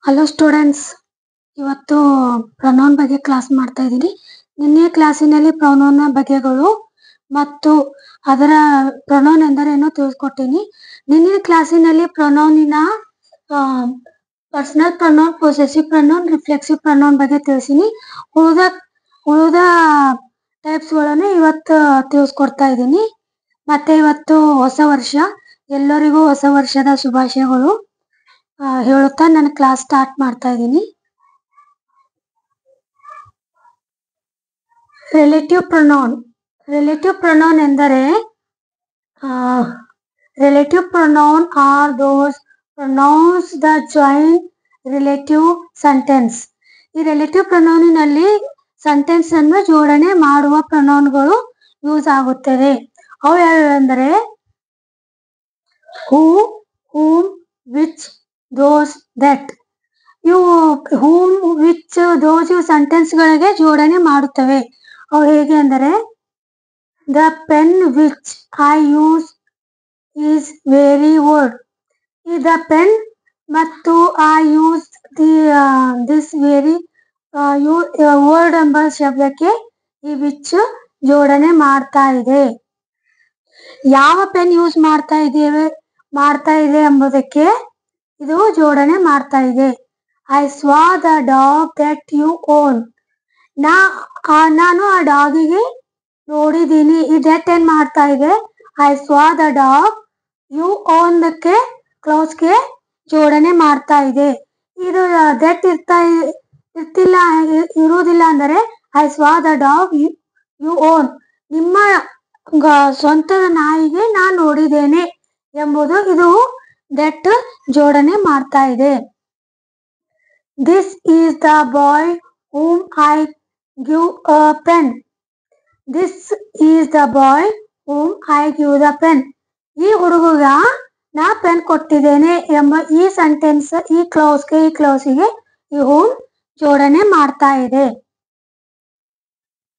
Hello students, ಇವತ್ತು pronoun ಬಗ್ಗೆ class ಮಾಡ್ತಾ ಇದ್ದೀನಿ. ನಿನ್ನೆ ಕ್ಲಾಸಿನಲ್ಲಿ ಪ್ರೊನೌನ್ನ ಬಗೆಗಳು ಮತ್ತು ಅದರ ಪ್ರೊನೌನ್ ಎಂದರೇನು ತಿಳಿಸ್ಕೊಟ್ಟಿನಿ. ನಿನ್ನೆ ಕ್ಲಾಸಿನಲ್ಲಿ ಪ್ರೊನೌನಿನ personal pronoun, possessive pronoun, reflexive pronoun ಬಗ್ಗೆ ತಿಳಿಸಿನಿ. ಉಳಿದ ಟೈಪ್ಸ್ಗಳನ್ನು ಇವತ್ತು ತಿಳಿಸ್ಕೊಡ್ತಾ ಇದ್ದೀನಿ. ಮತ್ತೆ ಇವತ್ತು ಹೊಸ ವರ್ಷ, ಎಲ್ಲರಿಗೂ ಹೊಸ ವರ್ಷದ ಶುಭಾಶಯಗಳು ಹೇಳುತ್ತಾ ನಾನು ಕ್ಲಾಸ್ ಸ್ಟಾರ್ಟ್ ಮಾಡ್ತಾ ಇದ್ದೀನಿ. ರಿಲೇಟಿವ್ ಪ್ರೊನೌನ್ ಎಂದರೆ relative pronoun are those pronouns the join relative sentence. ಈ ರಿಲೇಟಿವ್ ಪ್ರೊನೌನಿನಲ್ಲಿ ಸೆಂಟೆನ್ಸ್ ಅನ್ನು ಜೋಡಣೆ ಮಾಡುವ ಪ್ರೊನೌನ್ಗಳು ಯೂಸ್ ಆಗುತ್ತವೆ. ಅವು ಯಾವೆಂದರೆ ಹೂ, ಹೂಮ್, ವಿಚ್, ದೋಸ್, ದಟ್. ಇವು ಹೂಮ್, ವಿಚ್, ದೋಸ್ ಇವು ಸೆಂಟೆನ್ಸ್ ಗಳಿಗೆ ಜೋಡಣೆ ಮಾಡುತ್ತವೆ. ಅವು ಹೇಗೆ ಅಂದರೆ the pen which I use is very old. ಈ ದ ಪೆನ್ ಮತ್ತು I use this very old ಎಂಬ ಶಬ್ದಕ್ಕೆ ಈ ವಿಚ್ ಜೋಡಣೆ ಮಾಡ್ತಾ ಇದೆ. ಯಾವ ಪೆನ್ ಯೂಸ್ ಮಾಡ್ತಾ ಇದೆ ಎಂಬುದಕ್ಕೆ ಇದು ಜೋಡಣೆ ಮಾಡ್ತಾ ಇದೆ. I saw the dog that you own. ನಾನು ಆ ಡಾಗಿಗೆ ನೋಡಿದ್ದೀನಿ. ಈ ದಟ್ ಏನ್ ಮಾಡ್ತಾ ಇದೆ, I saw the dog. You own ದಕ್ಕೆ ಕ್ಲೌಸ್ಗೆ ಜೋಡಣೆ ಮಾಡ್ತಾ ಇದೆ. ಇದು ದಟ್ ಇರುವುದಿಲ್ಲ ಅಂದರೆ I saw the dog you own. ನಿಮ್ಮ ಸ್ವಂತದ ನಾಯಿಗೆ ನಾನು ನೋಡಿದ್ದೇನೆ ಎಂಬುದು ಇದು ದಟ್ ಜೋಡಣೆ ಮಾಡ್ತಾ ಇದೆ. This is the boy whom I give a pen. This is the boy whom I give the pen. ಈ ಹುಡುಗ ನಾ ಪೆನ್ ಕೊಟ್ಟಿದ್ದೇನೆ ಎಂಬ ಈ ಸೆಂಟೆನ್ಸ್ ಈ ಕ್ಲೌಸ್ಗೆ ಈ whom ಜೋಡಣೆ ಮಾಡ್ತಾ ಇದೆ.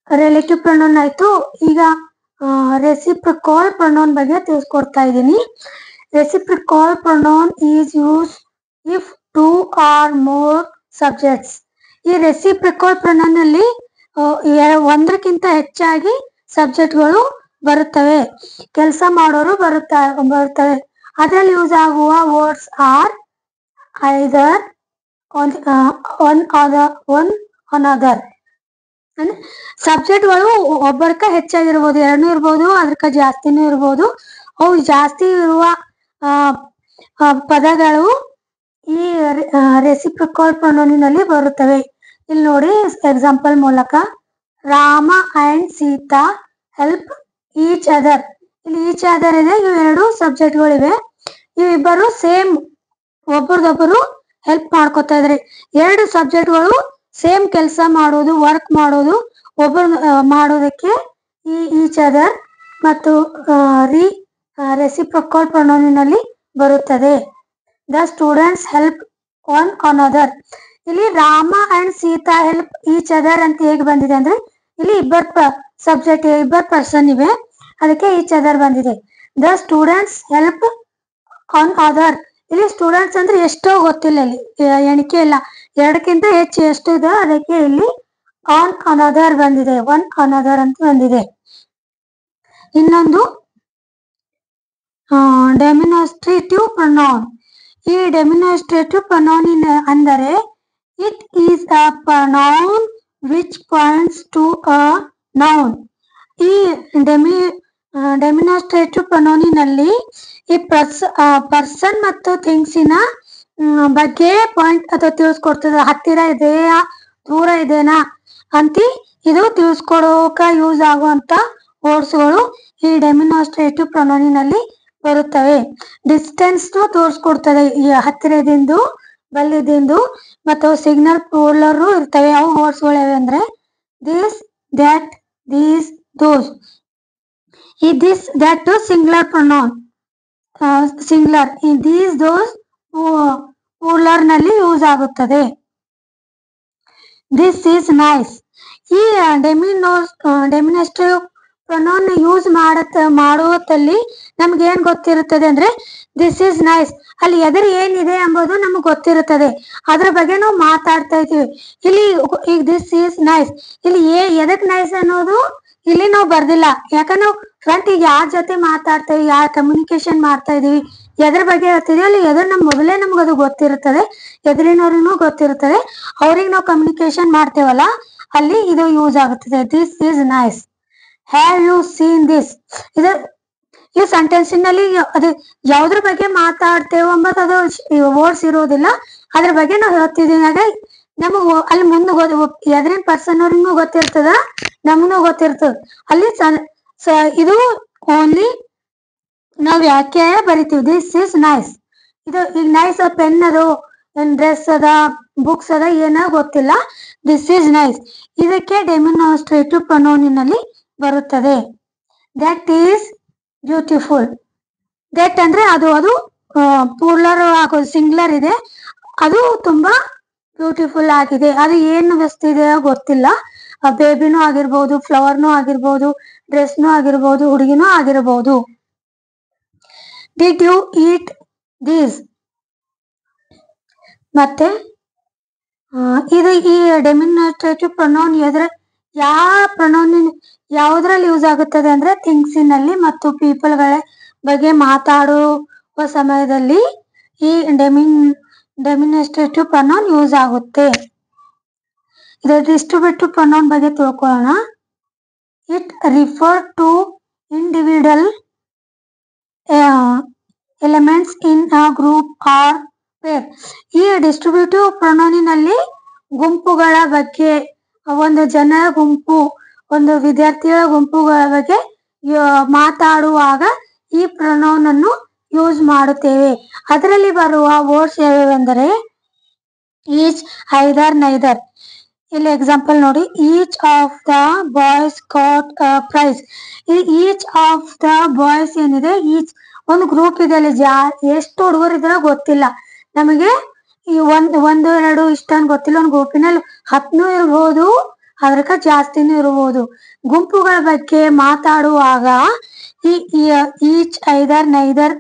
ರಿಲೇಟಿವ್ ಪ್ರೊನೌನ್ ಆಯ್ತು. ಈಗ ರೆಸಿಪ್ರೋಕಲ್ ಪ್ರೊನೌನ್ ಬಗ್ಗೆ ತಿಳಿಸ್ಕೊಡ್ತಾ ಇದ್ದೀನಿ. Reciprocal pronoun is use if two or more subjects. ಈ ರೆಸಿಪ್ರೋಕಲ್ ಪ್ರೊನೌನ್ ನಲ್ಲಿ ಒಂದಕ್ಕಿಂತ ಹೆಚ್ಚಾಗಿ ಸಬ್ಜೆಕ್ಟ್ಗಳು ಬರುತ್ತವೆ, ಕೆಲಸ ಮಾಡೋರು ಬರುತ್ತವೆ. ಅದರಲ್ಲಿ ಯೂಸ್ ಆಗುವ ವರ್ಡ್ಸ್ ಆರ್ ಐದರ್, ಒನ್ ಅನದರ್. ಸಬ್ಜೆಕ್ಟ್ಗಳು ಒಬ್ಬರಕ ಹೆಚ್ಚಾಗಿರ್ಬೋದು, 2 ಇರ್ಬೋದು, ಅದಕ್ಕ ಜಾಸ್ತಿನೂ ಇರ್ಬೋದು. ಅವು ಜಾಸ್ತಿ ಇರುವ ಪದಗಳು ಈ ರೆಸಿಪ್ರೋಕಲ್ ಪ್ರೊನೌನಿನಲ್ಲಿ ಬರುತ್ತವೆ. ಇಲ್ಲಿ ನೋಡಿ ಎಕ್ಸಾಂಪಲ್ ಮೂಲಕ, Rama and Sita help each other. ಇಲ್ಲಿ ಈಚ್ ಅದರ್ ಇದೆ, ಇವು 2 ಸಬ್ಜೆಕ್ಟ್ಗಳಿವೆ. ಇವಿಬ್ಬರು ಸೇಮ್, ಒಬ್ಬರದೊಬ್ಬರು ಹೆಲ್ಪ್ ಮಾಡ್ಕೊತಾ ಇದ್ರಿ. 2 ಸಬ್ಜೆಕ್ಟ್ಗಳು ಸೇಮ್ ಕೆಲಸ ಮಾಡೋದು, ವರ್ಕ್ ಮಾಡೋದು, ಒಬ್ಬರು ಮಾಡೋದಕ್ಕೆ ಈ ಈಚ್ ಅದರ್ ಮತ್ತು ರೆಸಿಪ್ರೋಕಲ್ ಪ್ರೊನೌನಿನಲ್ಲಿ ಬರುತ್ತದೆ. The students help one another. ಇಲ್ಲಿ Rama and Sita help each other ಅಂತ ಹೇಗೆ ಬಂದಿದೆ ಅಂದ್ರೆ, ಇಲ್ಲಿ ಇಬ್ಬರು ಪರ್ಸನ್ ಇವೆ, ಅದಕ್ಕೆ ಈಚ್ ಅದರ್ ಬಂದಿದೆ. The students help one another. ಇಲ್ಲಿ ಸ್ಟೂಡೆಂಟ್ಸ್ ಅಂದ್ರೆ ಎಷ್ಟೋ ಗೊತ್ತಿಲ್ಲ, ಇಲ್ಲಿ ಎಣಿಕೆ ಇಲ್ಲ, 2ಕ್ಕಿಂತ ಹೆಚ್ಚು ಎಷ್ಟು ಇದೆ, ಅದಕ್ಕೆ ಇಲ್ಲಿ ಆನ್ ಅನದರ್ ಬಂದಿದೆ, ಒನ್ ಅನದರ್ ಅಂತ ಬಂದಿದೆ. ಇನ್ನೊಂದು ಡೆಮಿನಾಸ್ಟ್ರೇಟಿವ್ ಪ್ರೊನೌನ್. ಈ ಡೆಮಿನಾಸ್ಟ್ರೇಟಿವ್ ಪ್ರೊನೌನ್ ಅಂದರೆ it is a pronoun which points to a noun. ಈ ಡೆಮಿನಾಸ್ಟ್ರೇಟಿವ್ ಪ್ರೊನೌನಿನಲ್ಲಿ ಈ ಪರ್ಸನ್ ಮತ್ತು ಥಿಂಗ್ಸಿನ ಬಗ್ಗೆ ಪಾಯಿಂಟ್ ಅಥವಾ ತಿಳಿಸ್ಕೊಡ್ತದೆ. ಹತ್ತಿರ ಇದೆಯಾ, ದೂರ ಇದೆನಾ ಅಂತ ಇದು ತಿಳಿಸ್ಕೊಡೋಕ ಯೂಸ್ ಆಗುವಂತ ವರ್ಡ್ಸ್ಗಳು ಈ ಡೆಮಿನಾಸ್ಟ್ರೇಟಿವ್ ಪ್ರೊನೌನಿನಲ್ಲಿ ಬರುತ್ತವೆ. ಡಿಸ್ಟೆನ್ಸ್ ತೋರಿಸ್ಕೊಡ್ತದೆ, ಈ ಹತ್ತಿರದಿಂದ, ಬಲ್ಲಿದಿಂದ, ಮತ್ತು ಸಿಗ್ನಲ್ ಪೋಲರ್ ಇರ್ತವೆ. ಅವು ವರ್ಡ್ಸ್ಗಳು ಯಾವೆ ಅಂದ್ರೆ ದಿಸ್, ದ್ಯಾಟ್, ದೀಸ್, ದೋಸ್. ಈ this, that singular pronoun, singular. ಈ ದೀಸ್, ದೋಸ್ ಪ್ಲೂರಲ್ ನಲ್ಲಿ ಯೂಸ್ ಆಗುತ್ತದೆ. This is nice. ಈ ಡೆಮಿನಾಸ್ಟ್ರೇಟಿವ್ ಪ್ರೊನೌನ್ ಯೂಸ್ ಮಾಡುವತ್ತಲ್ಲಿ ನಮ್ಗೆ ಏನ್ ಗೊತ್ತಿರುತ್ತದೆ ಅಂದ್ರೆ ದಿಸ್ ಈಸ್ ನೈಸ್, ಅಲ್ಲಿ ಎದುರು ಏನಿದೆ ಎಂಬುದು ನಮ್ಗೆ ಗೊತ್ತಿರುತ್ತದೆ, ಅದ್ರ ಬಗ್ಗೆ ನಾವು ಮಾತಾಡ್ತಾ ಇದೀವಿ. ಇಲ್ಲಿ ಈಗ ದಿಸ್ ಈಸ್ ನೈಸ್, ಇಲ್ಲಿ ಎದಕ್ ನೈಸ್ ಅನ್ನೋದು ಇಲ್ಲಿ ನಾವು ಬರ್ದಿಲ್ಲ, ಯಾಕಂದ್ರೆ ನಾವು ಫ್ರಂಟ್ ಈಗ ಯಾರ ಜೊತೆ ಮಾತಾಡ್ತಾ ಇದೀವಿ, ಯಾರ ಕಮ್ಯುನಿಕೇಶನ್ ಮಾಡ್ತಾ ಇದೀವಿ, ಎದ್ರ ಬಗ್ಗೆ ಹೇಳ್ತಿದೀವಿ, ಅಲ್ಲಿ ಎದುರು ಮೊದಲೇ ನಮ್ಗೆ ಅದು ಗೊತ್ತಿರುತ್ತದೆ, ಎದುರಿನವ್ರಿಗೂ ಗೊತ್ತಿರುತ್ತದೆ, ಅವ್ರಿಗೆ ನಾವು ಕಮ್ಯುನಿಕೇಶನ್ ಮಾಡ್ತೇವಲ್ಲ ಅಲ್ಲಿ ಇದು ಯೂಸ್ ಆಗುತ್ತದೆ. This is nice. Have you seen this, ಇದು ಈ ಸೆಂಟೆನ್ಸಿನಲ್ಲಿ ಅದು ಯಾವ್ದ್ರ ಬಗ್ಗೆ ಮಾತಾಡ್ತೇವೆ ಅಂಬದು ಅದು ವರ್ಡ್ಸ್ ಇರೋದಿಲ್ಲ, ಅದ್ರ ಬಗ್ಗೆ ನಾವು ಹೇಳ್ತಿದ್ದೀವಿ. ನಮಗ್ ಅಲ್ಲಿ ಮುಂದೆ ಎದ್ರಿನ ಪರ್ಸನ್ ಅವ್ರಿಗೂ ಗೊತ್ತಿರ್ತದ, ನಮಗೂ ಗೊತ್ತಿರ್ತದ. ಅಲ್ಲಿ ಇದು ಓನ್ಲಿ ನಾವ್ ಯಾಕೆ ಬರಿತೀವಿ, ದಿಸ್ ಇಸ್ ನೈಸ್. ಇದು ಈಗ ನೈಸ್ ಪೆನ್ ಅದು, ಡ್ರೆಸ್ ಅದ, ಬುಕ್ಸ್ ಅದ, ಏನ ಗೊತ್ತಿಲ್ಲ, ದಿಸ್ ಈಸ್ ನೈಸ್. ಇದಕ್ಕೆ ಡೆಮಾನ್ಸ್ಟ್ರೇಟಿವ್ ಪ್ರೊನೌನಿನಲ್ಲಿ ಬರುತ್ತದೆ. That is beautiful. ದಟ್ ಅಂದ್ರೆ ಅದು ಪ್ಲೂರಲ್ ಆಗೋದು, ಸಿಂಗ್ಯುಲರ್ ಇದೆ, ಅದು ತುಂಬಾ ಬ್ಯೂಟಿಫುಲ್ ಆಗಿದೆ. ಅದು ಏನು ವಸ್ತು ಇದೆ ಗೊತ್ತಿಲ್ಲ, ಬೇಬಿನೂ ಆಗಿರ್ಬೋದು, ಫ್ಲವರ್ನೂ ಆಗಿರ್ಬೋದು, ಡ್ರೆಸ್ನೂ ಆಗಿರ್ಬೋದು, ಹುಡುಗಿನೂ ಆಗಿರ್ಬೋದು. Did you eat these. ಮತ್ತೆ ಇದು ಈ ಡೆಮಾನ್ಸ್ಟ್ರೇಟಿವ್ ಪ್ರೊನೌನ್ ಯಾವ ಪ್ರೊನೌನ್ ಯಾವುದ್ರಲ್ಲಿ ಯೂಸ್ ಆಗುತ್ತದೆ ಅಂದ್ರೆ ಥಿಂಗ್ಸಿನಲ್ಲಿ ಮತ್ತು ಪೀಪಲ್ಗಳ ಬಗ್ಗೆ ಮಾತಾಡುವ ಸಮಯದಲ್ಲಿ ಈ ಡೆಮಾನ್ಸ್ಟ್ರೇಟಿವ್ ಪ್ರೊನೌನ್ ಯೂಸ್ ಆಗುತ್ತೆ. ಇದು ಡಿಸ್ಟ್ರಿಬ್ಯೂಟಿವ್ ಪ್ರೊನೌನ್ ಬಗ್ಗೆ ತಿಳ್ಕೊಳ್ಳೋಣ. It refer to individual elements in a group or pair. ಈ ಡಿಸ್ಟ್ರಿಬ್ಯೂಟಿವ್ ಪ್ರೊನೌನಿನಲ್ಲಿ ಗುಂಪುಗಳ ಬಗ್ಗೆ, ಒಂದು ಜನರ ಗುಂಪು, ಒಂದು ವಿದ್ಯಾರ್ಥಿಗಳ ಗುಂಪುಗಳ ಬಗ್ಗೆ ಮಾತಾಡುವಾಗ ಈ ಪ್ರೊನೌನ್ ಅನ್ನು ಯೂಸ್ ಮಾಡುತ್ತೇವೆ. ಅದರಲ್ಲಿ ಬರುವ ವರ್ಡ್ಸ್ ಯಾವ್ಯಾವೆಂದರೆ ಈಚ್, ಐದರ್, ನೈದರ್. ಇಲ್ಲಿ ಎಕ್ಸಾಂಪಲ್ ನೋಡಿ, each of the boys got a prize. Each of the boys ಏನಿದೆ, ಈಚ್ ಒಂದು ಗ್ರೂಪ್ ಇದೆ, ಅಲ್ಲಿ ಎಷ್ಟು ಹುಡುಗರು ಇದ್ರೆ ಗೊತ್ತಿಲ್ಲ ನಮಗೆ, ಈ ಒಂದು ಎರಡು ಇಷ್ಟ ಅಂತ ಗೊತ್ತಿಲ್ಲ. ಒಂದು ಗ್ರೂಪಿನಲ್ಲಿ 10 ಇರ್ಬೋದು, ಅದಕ್ಕ ಜಾಸ್ತಿನೂ ಇರಬಹುದು. ಗುಂಪುಗಳ ಬಗ್ಗೆ ಮಾತಾಡುವಾಗ ಈಚ್, ಐದರ್, ನೈದರ್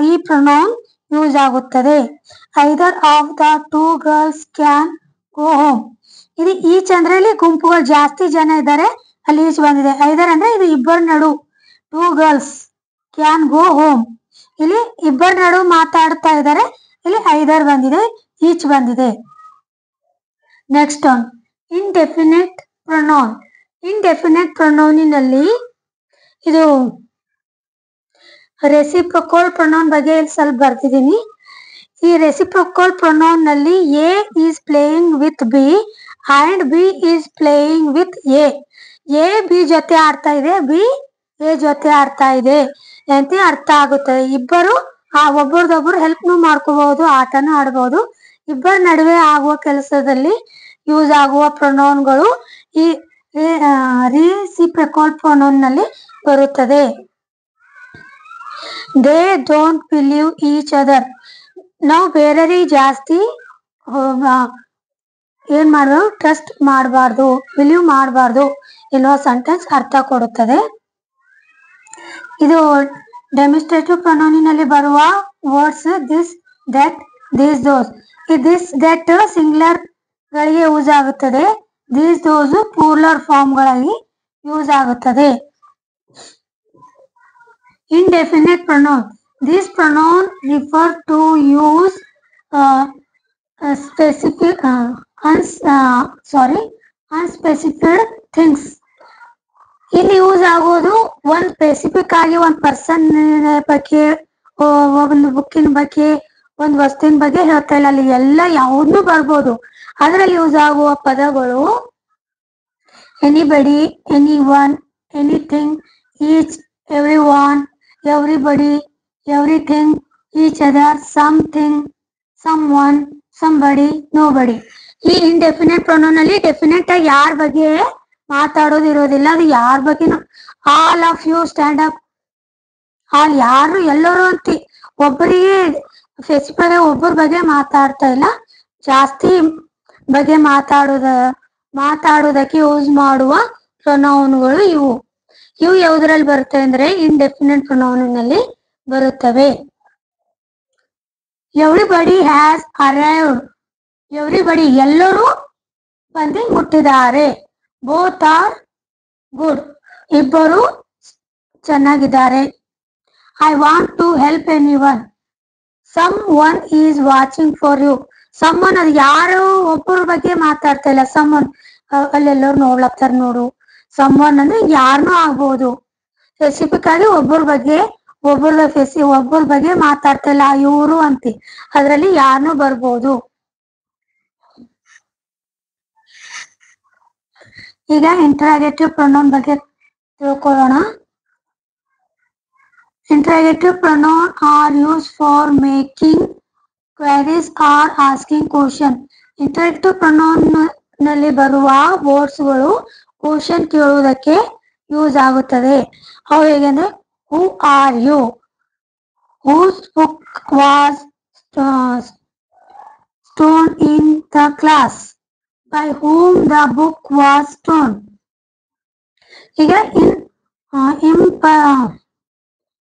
ಈ ಪ್ರೊನೌನ್ ಯೂಸ್ ಆಗುತ್ತದೆ. Either of the 2 girls can go home. ಇದು ಈಚ್ ಅಂದ್ರೆ ಇಲ್ಲಿ ಗುಂಪುಗಳು ಜಾಸ್ತಿ ಜನ ಇದ್ದಾರೆ, ಅಲ್ಲಿ ಈಚ್ ಬಂದಿದೆ. ಐದರ್ ಅಂದ್ರೆ ಇದು ಇಬ್ಬರ ನಡು, 2 ಗರ್ಲ್ಸ್ ಕ್ಯಾನ್ ಗೋ ಹೋಮ್, ಇಲ್ಲಿ ಇಬ್ಬರ ನಡು ಮಾತಾಡ್ತಾ ಇದ್ದಾರೆ, ಇಲ್ಲಿ ಐದರ್ ಬಂದಿದೆ, ಈಚ್ ಬಂದಿದೆ. Next one indefinite pronoun. Indefinite ಪ್ರೊನೌನಿನಲ್ಲಿ ಇದು ರೆಸಿಪ್ರೊಕಲ್ ಪ್ರೊನೌನ್ ಬಗ್ಗೆ ಇಲ್ಲಿ ಸ್ವಲ್ಪ ಬರ್ತಿದ್ದೀನಿ. ಈ ರೆಸಿಪ್ರೊಕಲ್ ಪ್ರೊನೌನ್ ನಲ್ಲಿ a is playing with b and b is playing with a. A b ಜೊತೆ ಆಡ್ತಾ ಇದೆ, ಬಿ ಎ ಜೊತೆ ಆಡ್ತಾ ಇದೆ ಅಂತ ಅರ್ಥ ಆಗುತ್ತದೆ. ಇಬ್ಬರು ಒಬ್ಬರದೊಬ್ಬರು ಹೆಲ್ಪ್ನು ಮಾಡ್ಕೋಬಹುದು, ಆಟನೂ ಆಡಬಹುದು. ಇಬ್ಬರ ನಡುವೆ ಆಗುವ ಕೆಲಸದಲ್ಲಿ ಯೂಸ್ ಆಗುವ ಪ್ರೊನೌನ್ಗಳು ಈ ರೆಸಿಪ್ರೊಕಲ್ ಪ್ರೊನೌನ್ ನಲ್ಲಿ ಬರುತ್ತದೆ. They don't believe each other. ನಾವು ಬೇರೆಯವರಿಗೆ ಜಾಸ್ತಿ ಏನ್ ಮಾಡಬಾರ್ದು, ಟ್ರಸ್ಟ್ ಮಾಡಬಾರ್ದು, ಬಿಲೀವ್ ಮಾಡಬಾರ್ದು ಎನ್ನುವ ಸೆಂಟೆನ್ಸ್ ಅರ್ಥ ಕೊಡುತ್ತದೆ. ಇದು ಡೆಮಾನ್ಸ್ಟ್ರೇಟಿವ್ ಪ್ರೊನೌನಿನಲ್ಲಿ ಬರುವ ವರ್ಡ್ಸ್ ದಿಸ್, ದಟ್, ದೀಸ್, ದೋಸ್. ಈ ದಿಸ್, ದಟ್ ಸಿಂಗ್ಯುಲರ್ ಗಳಿಗೆ ಯೂಸ್ ಆಗುತ್ತದೆ, ದೀಸ್, ದೋಸ್ ಪ್ಲೂರಲ್ ಫಾರ್ಮ್ ಗಳಲ್ಲಿ ಯೂಸ್ ಆಗುತ್ತದೆ. Indefinite pronoun. These pronouns refer to use unspecified things. ಇಲ್ಲಿ ಯೂಸ್ ಆಗೋದು ಒಂದು ಸ್ಪೆಸಿಫಿಕ್ ಆಗಿ ಒಂದು ಪರ್ಸನ್ ಬಗ್ಗೆ, ಒಂದು ಬುಕ್ಕಿನ ಬಗ್ಗೆ, ಒಂದು ವಸ್ತುವಿನ ಬಗ್ಗೆ ಹೇಳ್ತಾ ಇಲ್ಲ, ಅಲ್ಲಿ ಎಲ್ಲ ಯಾವ್ದು ಬರ್ಬೋದು. ಅದರಲ್ಲಿ ಯೂಸ್ ಆಗುವ ಪದಗಳು anybody, anyone, anything, each, everyone, everybody, everything, each other, something, someone, somebody, nobody. ಈ ಇಂಡೆಫಿನೆಟ್ ಪ್ರೊನೌನ್ ಅಲ್ಲಿ ಡೆಫಿನೆಟ್ ಆಗಿ ಯಾರ ಬಗ್ಗೆ ಮಾತಾಡೋದು ಇರೋದಿಲ್ಲ, ಅದು ಯಾರ ಬಗ್ಗೆ all of you stand up, all ಯಾರು ಎಲ್ಲರೂ ಅಂತ ಒಬ್ಬರಿಗೆ ಸ್ಪೆಸಿಫಿಕ್ ಒಬ್ಬರ ಬಗ್ಗೆ ಮಾತಾಡ್ತಾ ಇಲ್ಲ, ಜಾಸ್ತಿ ಬಗ್ಗೆ ಮಾತಾಡೋದಕ್ಕೆ ಯೂಸ್ ಮಾಡುವ ಪ್ರೊನೌನ್ಗಳು ಇವು. ಇವು ಯಾವುದ್ರಲ್ಲಿ ಬರುತ್ತೆ ಅಂದ್ರೆ ಇಂಡೆಫಿನೆಟ್ ಪ್ರೊನೌನ್ ನಲ್ಲಿ ಬರುತ್ತವೆ. Everybody has arrived. ಎವ್ರಿಬಡಿ ಎಲ್ಲರೂ ಬಂದು ಮುಟ್ಟಿದ್ದಾರೆ. Both are good. ಇಬ್ಬರು ಚೆನ್ನಾಗಿದ್ದಾರೆ. I want to help anyone. Someone is watching for you. Someone ಅದು ಯಾರು ಒಬ್ಬರ ಬಗ್ಗೆ ಮಾತಾಡ್ತಾ ಇಲ್ಲ. ಸಮ್ಮನ್ ಅಲ್ಲೆಲ್ಲರೂ ನೋಡ್ಲತ್ತಾರ ನೋಡು. ಸಮ್ಮನ್ ಅಂದ್ರೆ ಯಾರನ್ನೂ ಆಗ್ಬಹುದು. ಸ್ಪೆಸಿಫಿಕ್ ಆಗಿ ಒಬ್ಬರ ಬಗ್ಗೆ ಒಬ್ಬರ ಬಗ್ಗೆ ಮಾತಾಡ್ತಾ ಇಲ್ಲ ಇವರು ಅಂತಿ. ಅದರಲ್ಲಿ ಯಾರನ್ನೂ ಬರ್ಬೋದು. ಈಗ ಇಂಟರಾಗೇಟಿವ್ ಪ್ರೊನೌನ್ ಬಗ್ಗೆ ತಿಳ್ಕೊಳ್ಳೋಣ. Interrogative pronoun are used for making queries or asking question. Interrogative pronoun ನಲ್ಲಿ ಬರುವ ವರ್ಡ್ಸ್ ಗಳು ಕ್ವಶನ್ ಕೇಳುವುದಕ್ಕೆ ಯೂಸ್ ಆಗುತ್ತದೆ. ಅವು ಹೇಗೆಂದ್ರೆ who are you, whose book was stolen in the class, by whom the book was stolen. ಈಗ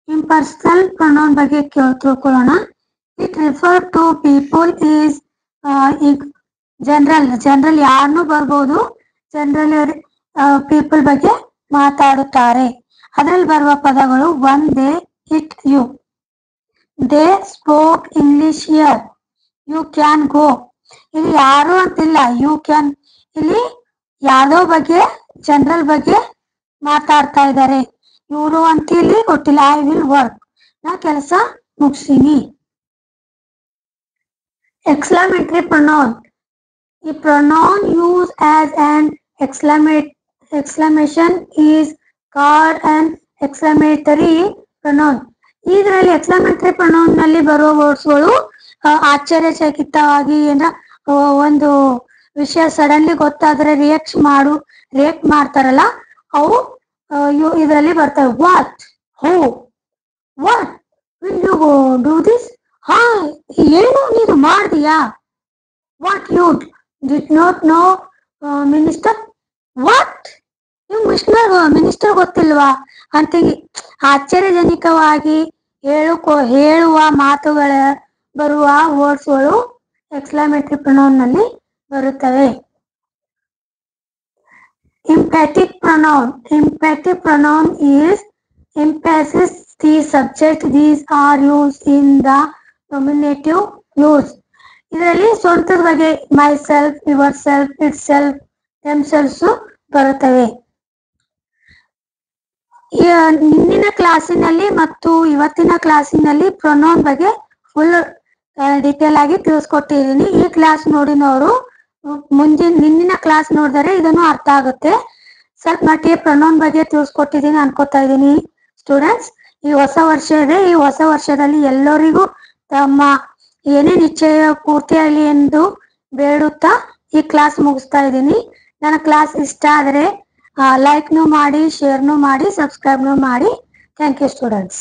impersonal pronoun ಬಗ್ಗೆ ತಿಳ್ಕೊಳ್ಳೋಣ. It refer to people is general ಯಾರನ್ನು ಬರ್ಬೋದು. ಜನರಲ್ ಪೀಪಲ್ ಬಗ್ಗೆ ಮಾತಾಡುತ್ತಾರೆ. ಅದರಲ್ಲಿ ಬರುವ ಪದಗಳು one, they, it, you. They spoke English here. You can go. ಇಲ್ಲಿ ಯಾರು ಅಂತಿಲ್ಲ, ಯು ಕ್ಯಾನ್. ಇಲ್ಲಿ ಯಾವ್ದೋ ಬಗ್ಗೆ ಜನರಲ್ ಬಗ್ಗೆ ಮಾತಾಡ್ತಾ ಇದ್ದಾರೆ. ಇವರು ಅಂತ ಇಲ್ಲಿ ಕೊಟ್ಟಿಲ್ಲ. I will work. ನಾ ಕೆಲಸ ಮುಗಿಸಿನಿ. ಎಕ್ಸ್ಕ್ಲಾಮೇಟರಿ ಪ್ರೊನೌನ್. ಈ pronoun use as on exclamation is called an exclamatory pronoun. ಇದರಲ್ಲಿ ಎಕ್ಸ್ಕ್ಲಾಮೇಟರಿ ಪ್ರೊನೌನ್ ನಲ್ಲಿ ಬರುವ ವರ್ಡ್ಸ್ಗಳು ಆಶ್ಚರ್ಯಚಕಿತವಾಗಿ ಒಂದು ವಿಷಯ ಸಡನ್ಲಿ ಗೊತ್ತಾದ್ರೆ ರಿಯಾಕ್ಟ್ ಮಾಡ್ತಾರಲ್ಲ, ಅವು ಇದರಲ್ಲಿ ಬರ್ತವೆ. What, who, what will you do this. ಹಾ, ಏನು ನೀನು ಮಾಡ್ತೀಯಾ. What, you did not know minister. What, ನೀವು ಮಿನಿಸ್ಟರ್ ಗೊತ್ತಿಲ್ವಾ ಅಂತ ಆಶ್ಚರ್ಯಜನಕವಾಗಿ ಹೇಳುವ ಮಾತುಗಳ ಬರುವ ವರ್ಡ್ಸ್ಗಳು ಎಕ್ಸ್ಕ್ಲಾಮೇಟರಿ ಪ್ರೊನೌನ್ ನಲ್ಲಿ ಬರುತ್ತವೆ. Emphatic pronoun. Emphatic pronoun is emphasizes the subject. These are used in the nominative use. ಇದರಲ್ಲಿ ಸ್ವಂತದ ಬಗ್ಗೆ my self, your self, it self, themselves ಬರುತ್ತವೆ. ನಿನ್ನಿನ ಕ್ಲಾಸಿನಲ್ಲಿ ಮತ್ತು ಇವತ್ತಿನ ಕ್ಲಾಸಿನಲ್ಲಿ ಪ್ರೊನೌನ್ ಬಗ್ಗೆ ಫುಲ್ ಡಿಟೇಲ್ ಆಗಿ ತಿಳಿಸ್ಕೊಟ್ಟಿದ್ದೀನಿ. ಈ ಕ್ಲಾಸ್ ನೋಡಿನವರು ನಿನ್ನಿನ ಕ್ಲಾಸ್ ನೋಡಿದರೆ ಇದನ್ನು ಅರ್ಥ ಆಗುತ್ತೆ. ಸ್ವಲ್ಪ ಮಟ್ಟಿಗೆ ಪ್ರೊನೌನ್ ಬಗ್ಗೆ ತಿಳಿಸ್ಕೊಟ್ಟಿದ್ದೀನಿ ಅನ್ಕೋತಾ ಇದ್ದೀನಿ ಸ್ಟೂಡೆಂಟ್ಸ್. ಈ ಹೊಸ ವರ್ಷ ಇದೆ. ಈ ಹೊಸ ವರ್ಷದಲ್ಲಿ ಎಲ್ಲರಿಗೂ ತಮ್ಮ ಏನೇ ನಿಶ್ಚಯ ಪೂರ್ತಿಯಾಗಲಿ ಎಂದು ಬೇಡುತ್ತಾ ಈ ಕ್ಲಾಸ್ ಮುಗಿಸ್ತಾ ಇದ್ದೀನಿ. ನನ್ನ ಕ್ಲಾಸ್ ಇಷ್ಟ ಆದರೆ ಲೈಕ್ನು ಮಾಡಿ, ಶೇರ್ನು ಮಾಡಿ, ಸಬ್ಸ್ಕ್ರೈಬ್ನು ಮಾಡಿ. Thank you students.